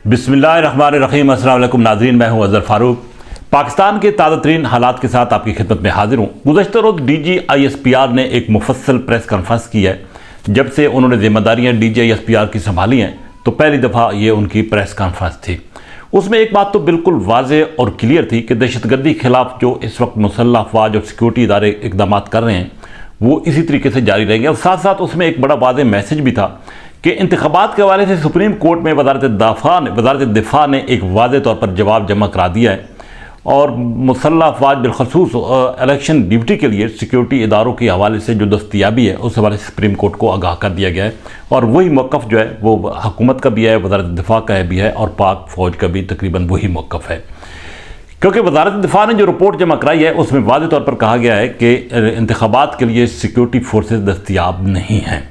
बिस्मिल्लाहिर्रहमानिर्रहीम। अस्सलाम वालेकुम नाज़रीन, मैं हूं अज़हर फ़ारूक। पाकिस्तान के ताज़ा तरीन हालात के साथ आपकी खिदमत में हाजिर हूं। गुज़श्ता रोज़ DGISPR ने एक मुफस्सल प्रेस कॉन्फ्रेंस की है। जब से उन्होंने जिम्मेदारियां DGISPR की संभाली हैं तो पहली दफ़ा ये उनकी प्रेस कॉन्फ्रेंस थी। उसमें एक बात तो बिल्कुल वाज़ेह और क्लियर थी कि दहशतगर्दी के खिलाफ जो इस वक्त मुसल्लह अफवाज और सिक्योरिटी इदारे इकदाम कर रहे हैं वो इसी तरीके से जारी रहेंगे। और साथ साथ उसमें एक बड़ा वाज़ेह मैसेज भी था कि इंतखाबात के हवाले से सुप्रीम कोर्ट में वज़ारत दिफा ने एक वाज़ेह तौर पर जवाब जमा करा दिया है और मुसल्लह अफवाज बिलखसूस इलेक्शन ड्यूटी के लिए सिक्योरिटी इदारों के हवाले से जो दस्तयाबी है उस हवाले से सुप्रीम कोर्ट को आगाह कर दिया गया है। और वही मौक़िफ़ जो है वो हुकूमत का भी है, वज़ारत दिफा का भी है और पाक फ़ौज का भी तकरीबन वही मौक़िफ़ है। क्योंकि वज़ारत दिफा ने जो रिपोर्ट जमा कराई है उसमें वाज़ेह तौर पर कहा गया है कि इंतखाबात के लिए सिक्योरिटी फोर्सेस दस्तयाब नहीं हैं।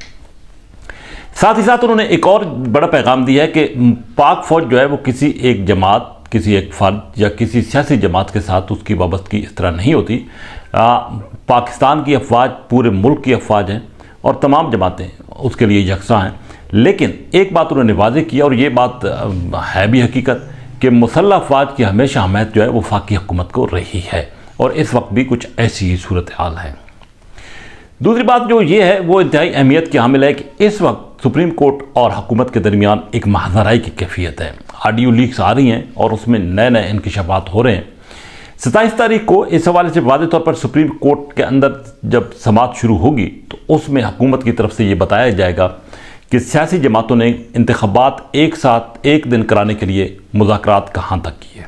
साथ ही साथ उन्होंने एक और बड़ा पैगाम दिया है कि पाक फ़ौज जो है वो किसी एक जमात, किसी एक फ़र्द या किसी सियासी जमात के साथ उसकी वाबस्तगी इस तरह नहीं होती। पाकिस्तान की अफवाज पूरे मुल्क की अफवाज हैं और तमाम जमातें उसके लिए यकसा हैं। लेकिन एक बात उन्होंने वाज़ेह किया और ये बात है भी हकीकत कि मुसल्लह अफवाज की हमेशा हमायत जो है वो वफाकी हुकूमत को रही है और इस वक्त भी कुछ ऐसी ही सूरत हाल है। दूसरी बात जो ये है वो इंतहाई अहमियत की हामिल है कि इस वक्त सुप्रीम कोर्ट और हुकूमत के दरमियान एक महाजराई की कैफियत है। ऑडियो लीक्स आ रही हैं और उसमें नए नए इंकशाफात हो रहे हैं। 27 तारीख को इस हवाले से वाज़ेह तौर पर सुप्रीम कोर्ट के अंदर जब समाअत शुरू होगी तो उसमें हुकूमत की तरफ से ये बताया जाएगा कि सियासी जमातों ने इंतखाबात एक साथ एक दिन कराने के लिए मुज़ाकरात कहाँ तक किए।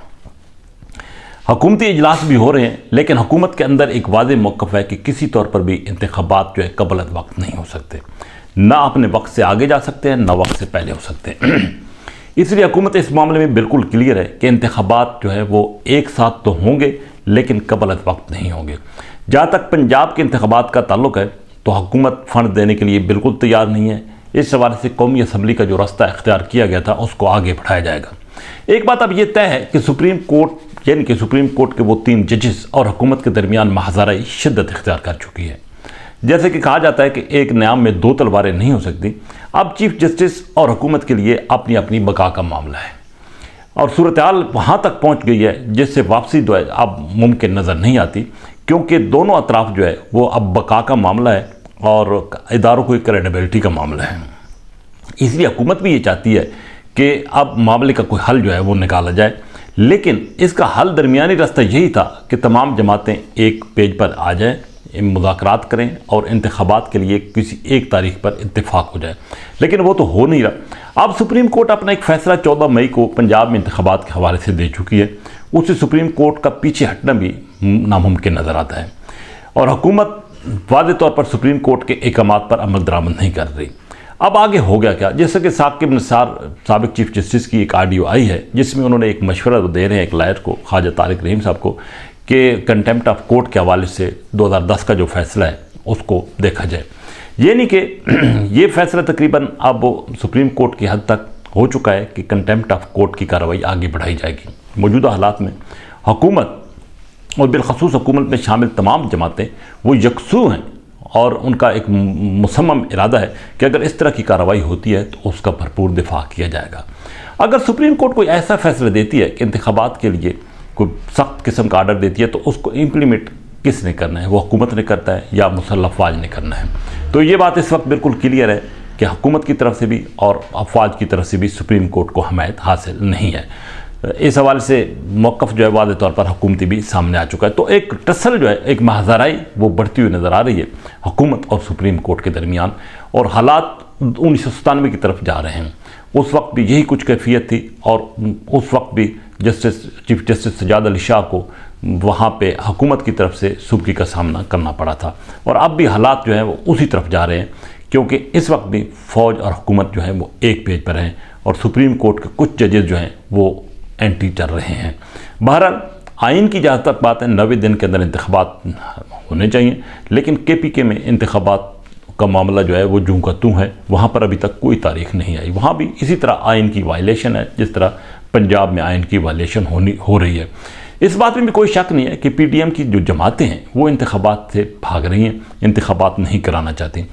हुकूमती इजलास भी हो रहे हैं लेकिन हुकूमत के अंदर एक वाज़ेह मौक़िफ़ है कि किसी तौर पर भी इंतखाबात जो है कबल वक्त नहीं हो सकते, ना अपने वक्त से आगे जा सकते हैं ना वक्त से पहले हो सकते हैं। इसलिए हुकूमत इस मामले में बिल्कुल क्लियर है कि इंतखाबात जो है वो एक साथ तो होंगे लेकिन कबल वक्त नहीं होंगे। जहाँ तक पंजाब के इंतखाबात का ताल्लुक है तो हुकूमत फ़ंड देने के लिए बिल्कुल तैयार नहीं है। इस हवाले से कौमी असम्बली का जो रास्ता इख्तियार किया गया था उसको आगे बढ़ाया जाएगा। एक बात अब ये तय है कि सुप्रीम कोर्ट यानी कि सुप्रीम कोर्ट के वो 3 जजेस और हुकूमत के दरमियान महाजराई शिद्दत इख्तियार कर चुकी है। जैसे कि कहा जाता है कि एक न्याम में 2 तलवारें नहीं हो सकती। अब चीफ जस्टिस और हुकूमत के लिए अपनी अपनी बका का मामला है और सूरत हाल वहाँ तक पहुँच गई है जिससे वापसी जो है अब मुमकिन नज़र नहीं आती, क्योंकि दोनों अतराफ जो है वो अब बका का मामला है और इदारों की क्रेडिबिलिटी का मामला है। इसलिए हुकूमत भी ये चाहती है कि अब मामले का कोई हल जो है वो निकाला जाए, लेकिन इसका हल दरमियानी रास्ता यही था कि तमाम जमातें एक पेज पर आ जाएं, मुज़ाकरात करें और इंतखाबात के लिए किसी एक तारीख पर इत्तेफाक हो जाए, लेकिन वो तो हो नहीं रहा। अब सुप्रीम कोर्ट अपना एक फ़ैसला 14 मई को पंजाब में इंतखाबात के हवाले से दे चुकी है। उससे सुप्रीम कोर्ट का पीछे हटना भी नामुमकिन नज़र आता है और हुकूमत वाज़ेह तौर पर सुप्रीम कोर्ट के अहकामात पर अमल दरामद नहीं कर रही। अब आगे हो गया क्या, जैसे कि साकिब निसार साबिक चीफ जस्टिस की एक ऑडियो आई है जिसमें उन्होंने एक मशवरा दे रहे हैं एक लायर को, ख्वाजा तारिक रहीम साहब को, कि कंटेम्प्ट ऑफ कोर्ट के हवाले से 2010 का जो फैसला है उसको देखा जाए। ये नहीं कि ये फैसला तकरीबन अब सुप्रीम कोर्ट की हद तक हो चुका है कि कंटेम्प्ट ऑफ कोर्ट की कार्रवाई आगे बढ़ाई जाएगी। मौजूदा हालात में हुकूमत और बिलखसूस हुकूमत में शामिल तमाम जमातें वो यकसू हैं और उनका एक मुसम्मम इरादा है कि अगर इस तरह की कार्रवाई होती है तो उसका भरपूर दिफा किया जाएगा। अगर सुप्रीम कोर्ट कोई ऐसा फैसला देती है कि इंतखाबात के लिए कोई सख्त किस्म का आर्डर देती है तो उसको इम्प्लीमेंट किसने करना है, वो हुकूमत ने करता है या मुसल्लह अफवाज ने करना है। तो ये बात इस वक्त बिल्कुल क्लियर है कि हुकूमत की तरफ से भी और अफवाज की तरफ से भी सुप्रीम कोर्ट को हमायत हासिल नहीं है। इस हवाले से मौक़िफ़ जो है वाज़ेह तौर पर हुकूमती भी सामने आ चुका है। तो एक टसल जो है, एक महाजराई वो बढ़ती हुई नज़र आ रही है हुकूमत और सुप्रीम कोर्ट के दरमियान और हालात 1997 की तरफ जा रहे हैं। उस वक्त भी यही कुछ कैफियत थी और उस वक्त भी चीफ जस्टिस सज्जाद अली शाह को वहाँ पे हुकूमत की तरफ से सुबकी का सामना करना पड़ा था और अब भी हालात जो हैं वो उसी तरफ जा रहे हैं, क्योंकि इस वक्त भी फ़ौज और हुकूमत जो है वो एक पेज पर हैं और सुप्रीम कोर्ट के कुछ जजेस जो हैं वो एंटी चल रहे हैं। बहरहाल आइन की जहाँ तक बात है 90 दिन के अंदर इंतखाबात होने चाहिए, लेकिन KPK में इंतखाबात का मामला जो है वो जूं का तूं है। वहाँ पर अभी तक कोई तारीख नहीं आई। वहाँ भी इसी तरह आइन की वायलेशन है जिस तरह पंजाब में आइन की वायलेशन हो रही है। इस बात में भी कोई शक नहीं है कि PDM की जो जमातें हैं वो इंतखाबात से भाग रही हैं, इंतखाबात नहीं कराना चाहती।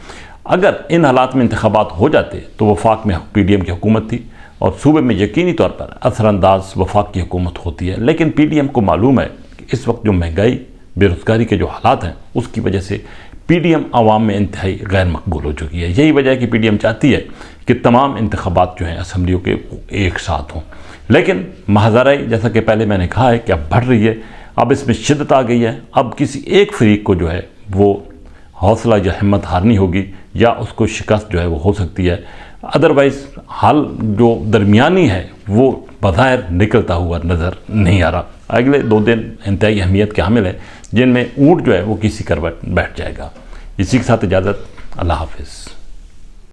अगर इन हालात में इंतखाबात हो जाते तो वफाक में PDM की हुकूमत थी اور صوبے میں یقینی طور پر اثر انداز وفاقی حکومت ہوتی ہے، لیکن پی ڈی ایم کو معلوم ہے کہ اس وقت جو مہنگائی، بے روزگاری کے جو حالات ہیں، اس کی وجہ سے پی ڈی ایم عوام میں انتہائی غیر مقبول ہو چکی ہے۔ یہی وجہ ہے کہ پی ڈی ایم چاہتی ہے کہ تمام انتخابات جو ہیں اسمبلیوں کے ایک ساتھ ہوں، لیکن مہازارائی جیسا کہ پہلے میں نے کہا ہے کہ اب بڑھ رہی ہے، اب اس میں شدت آ گئی ہے، اب کسی ایک فریق کو جو ہے وہ حوصلہ یا ہمت ہارنی ہوگی یا اس کو شکست جو ہے وہ ہو سکتی ہے، ادروائز حل جو درمیانی ہے وہ بظاہر نکلتا ہوا نظر نہیں آ رہا۔ اگلے 2 دن انتہائی اہمیت کے حامل ہیں، جن میں اونٹ جو ہے وہ کسی کروٹ بیٹھ جائے گا۔ اسی کے ساتھ اجازت، اللہ حافظ۔